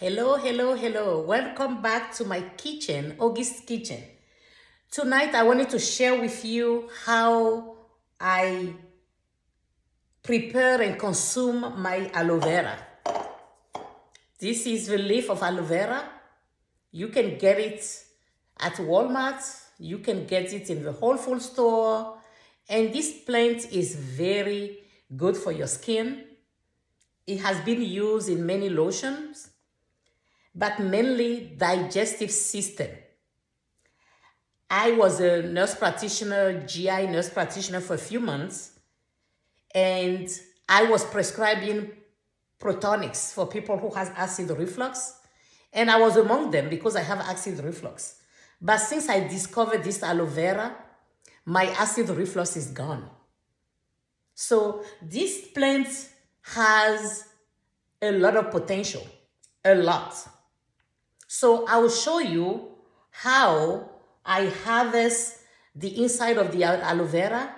Hello, hello, hello. Welcome back to my kitchen, August's Kitchen. Tonight, I wanted to share with you how I prepare and consume my aloe vera. This is the leaf of aloe vera. You can get it at Walmart. You can get it in the Whole Food store. And this plant is very good for your skin. It has been used in many lotions, but mainly digestive system. I was a nurse practitioner, GI nurse practitioner for a few months, and I was prescribing protonics for people who has acid reflux, and I was among them because I have acid reflux. But since I discovered this aloe vera, my acid reflux is gone. So this plant has a lot of potential, a lot. So I will show you how I harvest the inside of the aloe vera.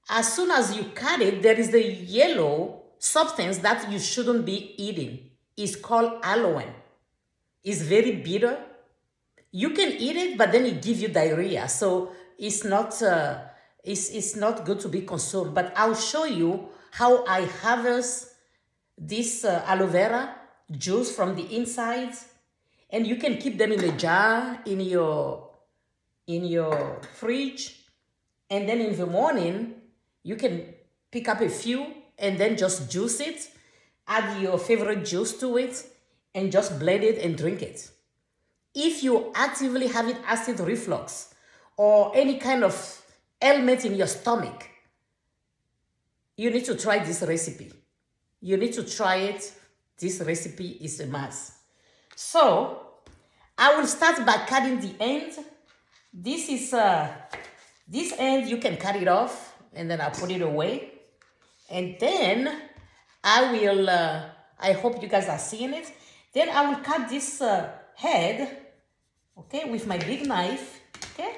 As soon as you cut it, there is the yellow substance that you shouldn't be eating. It's called aloe. It's very bitter. You can eat it, but then it gives you diarrhea. So it's not good to be consumed. But I'll show you how I harvest this aloe vera juice from the inside. And you can keep them in a jar in your fridge. And then in the morning, you can pick up a few and then just juice it. Add your favorite juice to it and just blend it and drink it. If you actively having acid reflux or any kind of ailment in your stomach, you need to try this recipe. You need to try it. This recipe is a must. So I will start by cutting the end. This is this end, you can cut it off and then I'll put it away. And then I will, I hope you guys are seeing it. Then I will cut this head, okay, with my big knife, okay?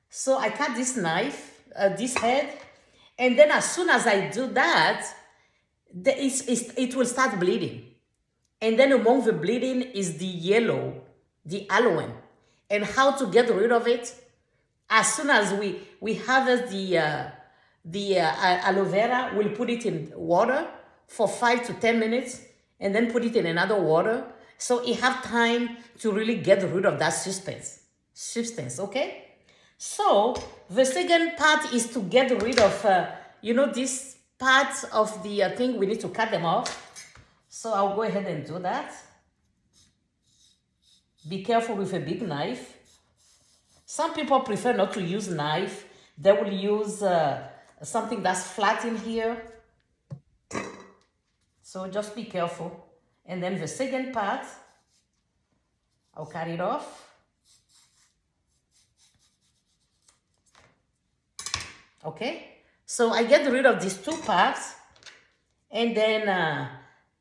So I cut this knife, this head, and then as soon as I do that, it will start bleeding. And then among the bleeding is the yellow, the aloe. And how to get rid of it? As soon as we harvest the aloe vera, we'll put it in water for 5 to 10 minutes and then put it in another water. So it have time to really get rid of that substance, okay? So the second part is to get rid of, these parts of the thing, we need to cut them off. So I'll go ahead and do that. Be careful with a big knife. Some people prefer not to use knife. They will use something that's flat in here. So just be careful. And then the second part, I'll cut it off. Okay, so I get rid of these two parts. And then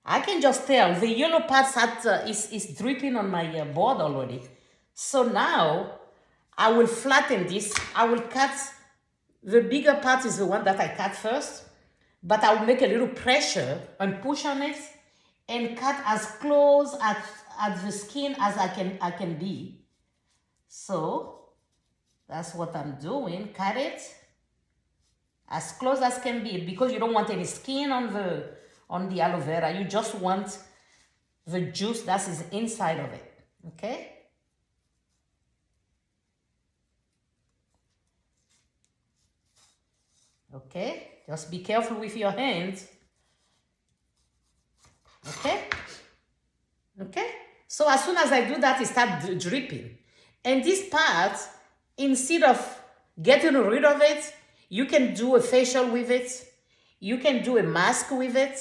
I can just tell the yellow part is dripping on my board already. So now I will flatten this. I will cut, the bigger part is the one that I cut first, but I will make a little pressure and push on it and cut as close at the skin as I can be. So that's what I'm doing. Cut it as close as can be because you don't want any skin on the aloe vera. You just want the juice that is inside of it, okay? Okay, just be careful with your hands. Okay? Okay? So as soon as I do that, it starts dripping. And this part, instead of getting rid of it, you can do a facial with it. You can do a mask with it.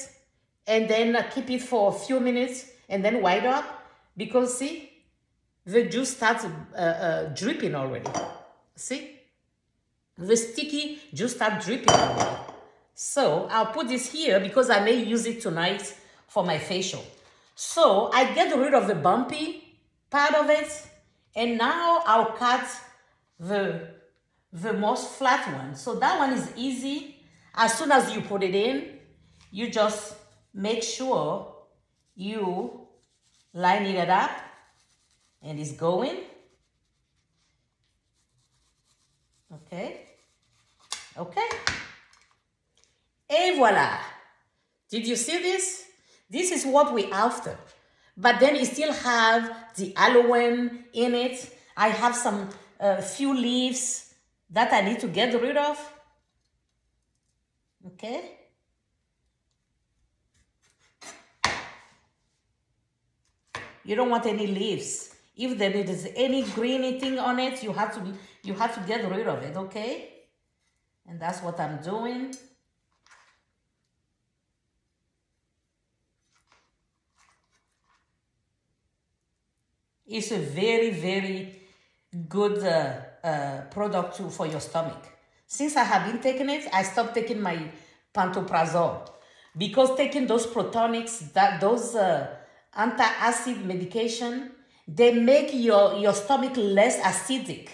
And then keep it for a few minutes and then wipe up. Because see, the juice starts dripping already. See? The sticky juice starts dripping already. So I'll put this here because I may use it tonight for my facial. So I get rid of the bumpy part of it. And now I'll cut the most flat one. So that one is easy. As soon as you put it in, you just make sure you lining it up, and it's going. Okay. Okay. Et voila. Did you see this? This is what we after. But then it still have the aloe in it. I have some few leaves that I need to get rid of. Okay. You don't want any leaves. If there is any green thing on it, you have to get rid of it, okay? And that's what I'm doing. It's a very, very good product too for your stomach. Since I have been taking it, I stopped taking my pantoprazole because taking those protonics, those anti-acid medication, they make your stomach less acidic.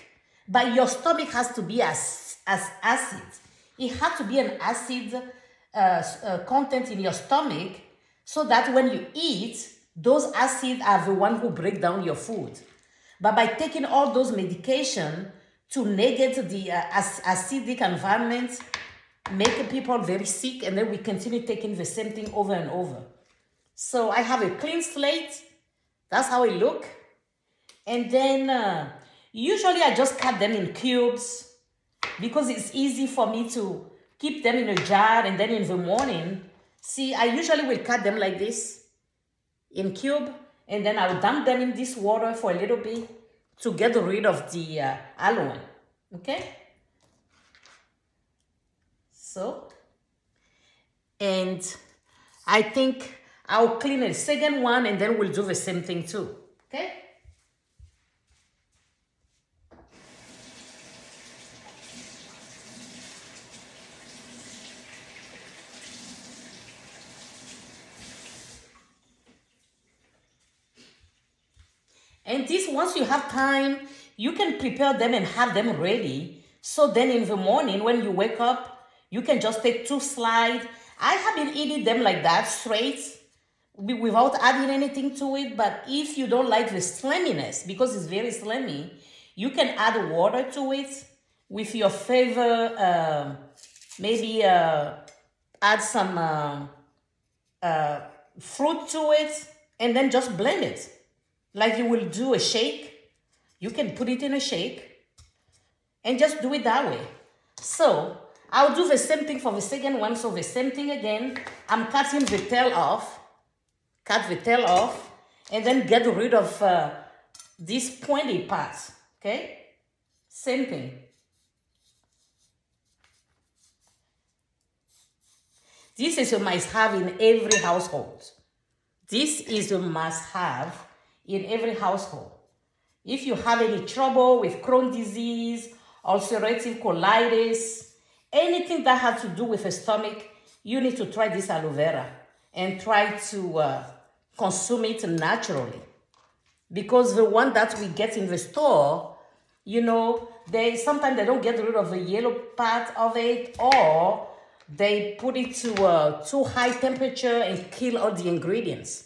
But your stomach has to be as acid. It has to be an acid content in your stomach so that when you eat, those acids are the one who break down your food. But by taking all those medication to negate the acidic environment, make people very sick, and then we continue taking the same thing over and over. So I have a clean slate. That's how it look. And then usually I just cut them in cubes because it's easy for me to keep them in a jar, and then in the morning, see, I usually will cut them like this in cube, and then I'll dump them in this water for a little bit to get rid of the aloe. Okay? So, and I think I'll clean a second one, and then we'll do the same thing too. Okay? And this, once you have time, you can prepare them and have them ready. So then in the morning, when you wake up, you can just take 2 slides. I have been eating them like that, straight, without adding anything to it. But if you don't like the slimminess, because it's very slimy, you can add water to it with your favorite, maybe add some fruit to it, and then just blend it. Like you will do a shake, you can put it in a shake and just do it that way. So I'll do the same thing for the second one. So the same thing again. I'm cutting the tail off, cut the tail off, and then get rid of these pointy parts, okay? Same thing. This is a must-have in every household. This is a must-have in every household. If you have any trouble with Crohn's disease, ulcerative colitis, anything that has to do with the stomach, you need to try this aloe vera and try to consume it naturally. Because the one that we get in the store, you know, sometimes they don't get rid of the yellow part of it, or they put it to too high temperature and kill all the ingredients.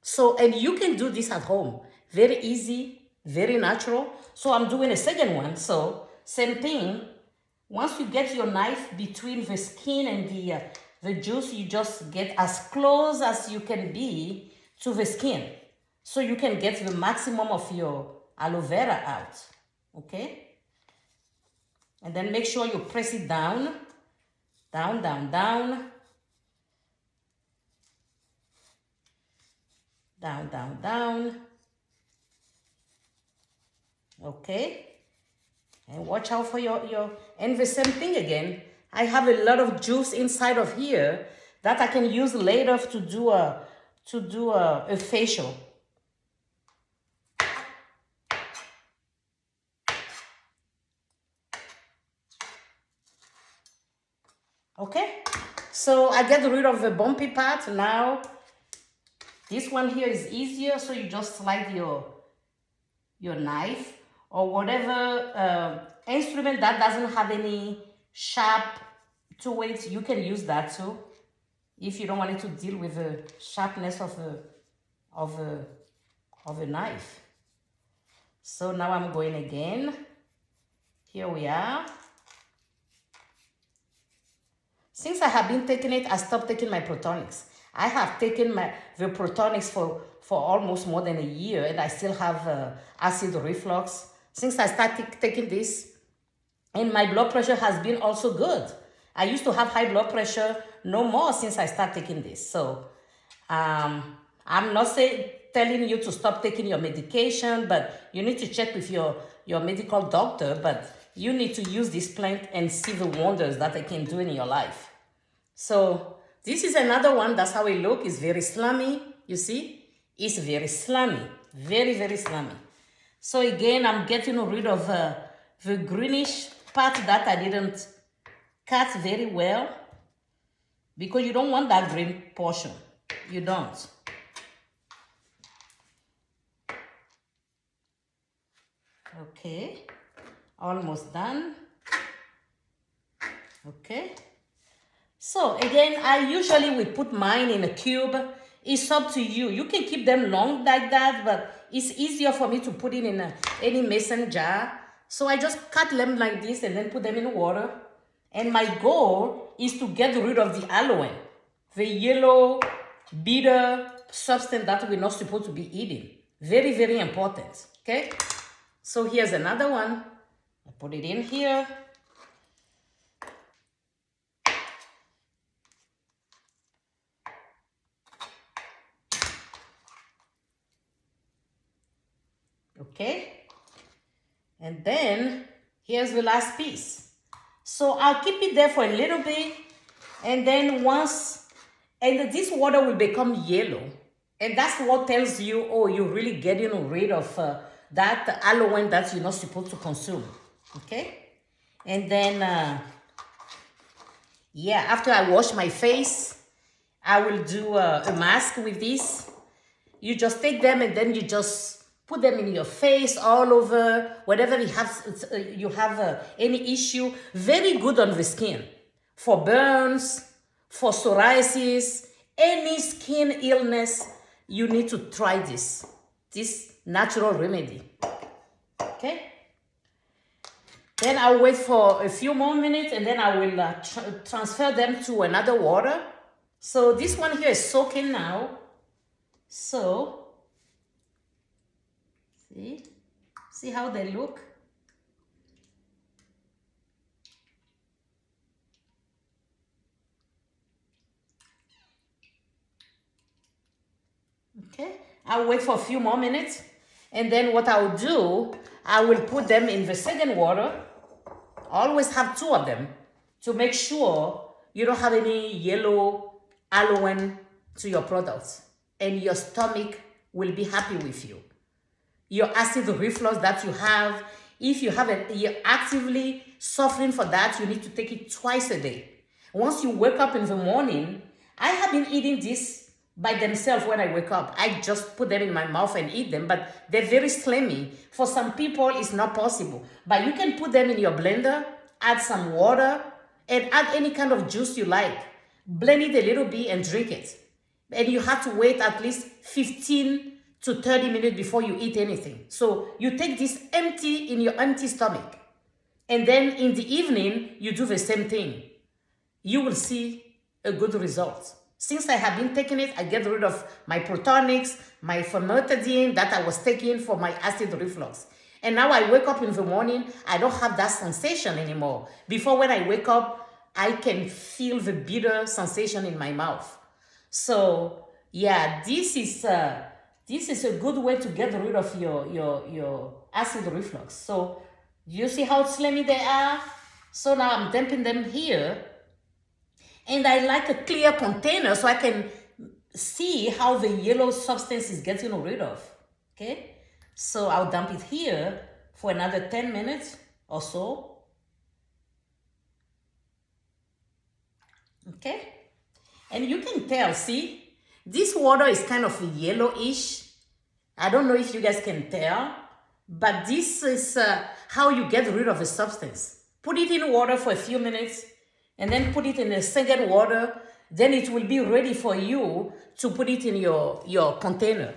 So, and you can do this at home. Very easy, very natural. So I'm doing a second one. So same thing. Once you get your knife between the skin and the juice, you just get as close as you can be to the skin. So you can get the maximum of your aloe vera out. Okay? And then make sure you press it down. Down, down, down. Down, down, down. Okay. And watch out for your, and the same thing again. I have a lot of juice inside of here that I can use later to do a facial. Okay. So I get rid of the bumpy part now. This one here is easier, so you just slide your knife or whatever instrument that doesn't have any sharp to it. You can use that too, if you don't want it to deal with the sharpness of the of a knife. So now I'm going again. Here we are. Since I have been taking it, I stopped taking my Protonics. I have taken the Protonics for almost more than a year, and I still have acid reflux. Since I started taking this, and my blood pressure has been also good. I used to have high blood pressure, no more since I started taking this. So I'm not telling you to stop taking your medication, but you need to check with your medical doctor. But you need to use this plant and see the wonders that it can do in your life. So this is another one. That's how it looks. It's very slimy. You see? It's very slimy. Very, very slimy. So again, I'm getting rid of the greenish part that I didn't cut very well, because you don't want that green portion. You don't. Okay. Almost done. Okay. So again, I usually will put mine in a cube. It's up to you. You can keep them long like that, but it's easier for me to put it in any mason jar. So I just cut them like this and then put them in water. And my goal is to get rid of the aloe, the yellow, bitter substance that we're not supposed to be eating. Very, very important. Okay? So here's another one. I put it in here. Okay, and then here's the last piece. So I'll keep it there for a little bit, and then and this water will become yellow, and that's what tells you, oh, you're really getting rid of that aloe that you're not supposed to consume. Okay, and then yeah, after I wash my face, I will do a mask with this. You just take them and then you just put them in your face, all over, whatever you have any issue. Very good on the skin. For burns, for psoriasis, any skin illness, you need to try this natural remedy. Okay? Then I'll wait for a few more minutes, and then I will transfer them to another water. So this one here is soaking now. So see how they look? Okay, I'll wait for a few more minutes, and then what I'll do, I will put them in the second water. Always have 2 of them to make sure you don't have any yellow aloe to your products, and your stomach will be happy with you. Your acid reflux that you have, if you're actively suffering for that, you need to take it twice a day. Once you wake up in the morning, I have been eating this by themselves when I wake up. I just put them in my mouth and eat them, but they're very slimy. For some people, it's not possible. But you can put them in your blender, add some water, and add any kind of juice you like. Blend it a little bit and drink it. And you have to wait at least 15 to 30 minutes before you eat anything. So you take this empty in your empty stomach. And then in the evening, you do the same thing. You will see a good result. Since I have been taking it, I get rid of my Protonics, my famotidine that I was taking for my acid reflux. And now I wake up in the morning, I don't have that sensation anymore. Before, when I wake up, I can feel the bitter sensation in my mouth. So yeah, this is a good way to get rid of your acid reflux. So you see how slimy they are? So now I'm dumping them here. And I like a clear container so I can see how the yellow substance is getting rid of. Okay? So I'll dump it here for another 10 minutes or so. Okay? And you can tell, see? This water is kind of yellowish. I don't know if you guys can tell, but this is how you get rid of the substance. Put it in water for a few minutes, and then put it in a second water. Then it will be ready for you to put it in your container.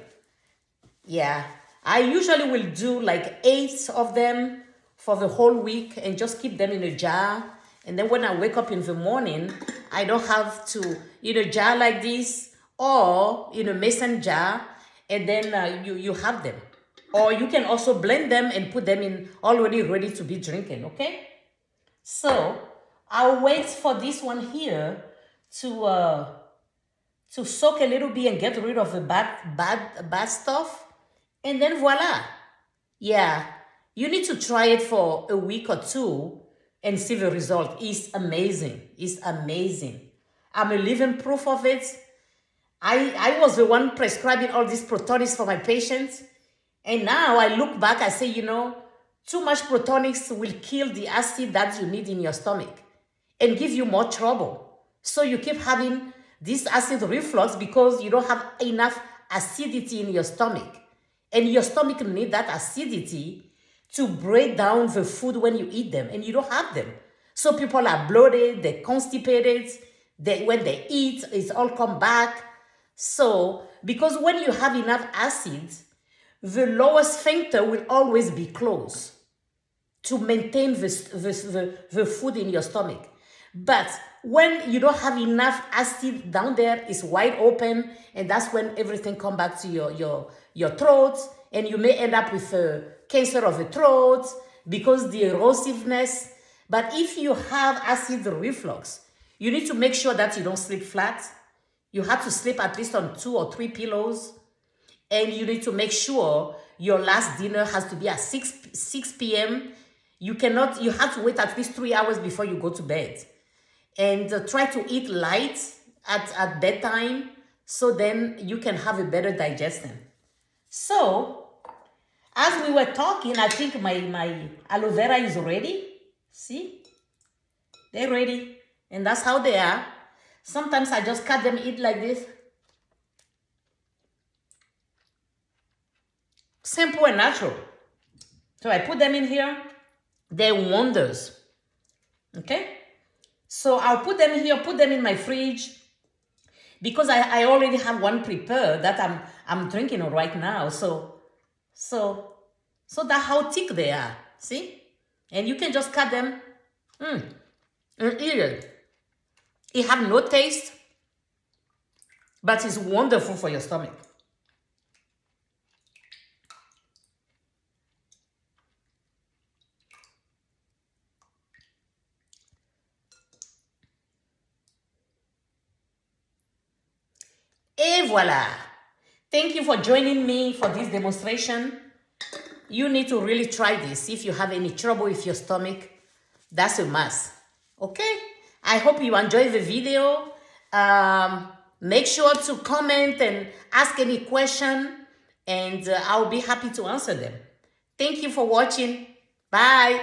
Yeah, I usually will do like 8 of them for the whole week and just keep them in a jar. And then when I wake up in the morning, I don't have to in a jar like this or in a mason jar, and then you have them. Or you can also blend them and put them in already ready to be drinking, okay? So I'll wait for this one here to soak a little bit and get rid of the bad stuff. And then voila. Yeah. You need to try it for a week or two and see the result. It's amazing. It's amazing. I'm a living proof of it. I was the one prescribing all these protonics for my patients. And now I look back, I say, too much protonics will kill the acid that you need in your stomach and give you more trouble. So you keep having this acid reflux because you don't have enough acidity in your stomach. And your stomach needs that acidity to break down the food when you eat them, and you don't have them. So people are bloated, they're constipated, when they eat, it's all come back. So, because when you have enough acid, the lower sphincter will always be closed to maintain the food in your stomach. But when you don't have enough acid down there, it's wide open, and that's when everything come back to your throat, and you may end up with cancer of the throat because the erosiveness. But if you have acid reflux, you need to make sure that you don't sleep flat. You have to sleep at least on 2 or 3 pillows. And you need to make sure your last dinner has to be at 6 p.m. You have to wait at least 3 hours before you go to bed. And try to eat light at bedtime, so then you can have a better digestion. So, as we were talking, I think my aloe vera is ready. See? They're ready. And that's how they are. Sometimes I just cut them, eat like this. Simple and natural. So I put them in here. They're wonders. Okay? So I'll put them here, put them in my fridge, because I already have one prepared that I'm drinking right now. So that's how thick they are. See? And you can just cut them and eat it. It have no taste, but it's wonderful for your stomach. Et voila. Thank you for joining me for this demonstration. You need to really try this. If you have any trouble with your stomach, that's a must. Okay? I hope you enjoyed the video. Make sure to comment and ask any question, and I'll be happy to answer them. Thank you for watching. Bye.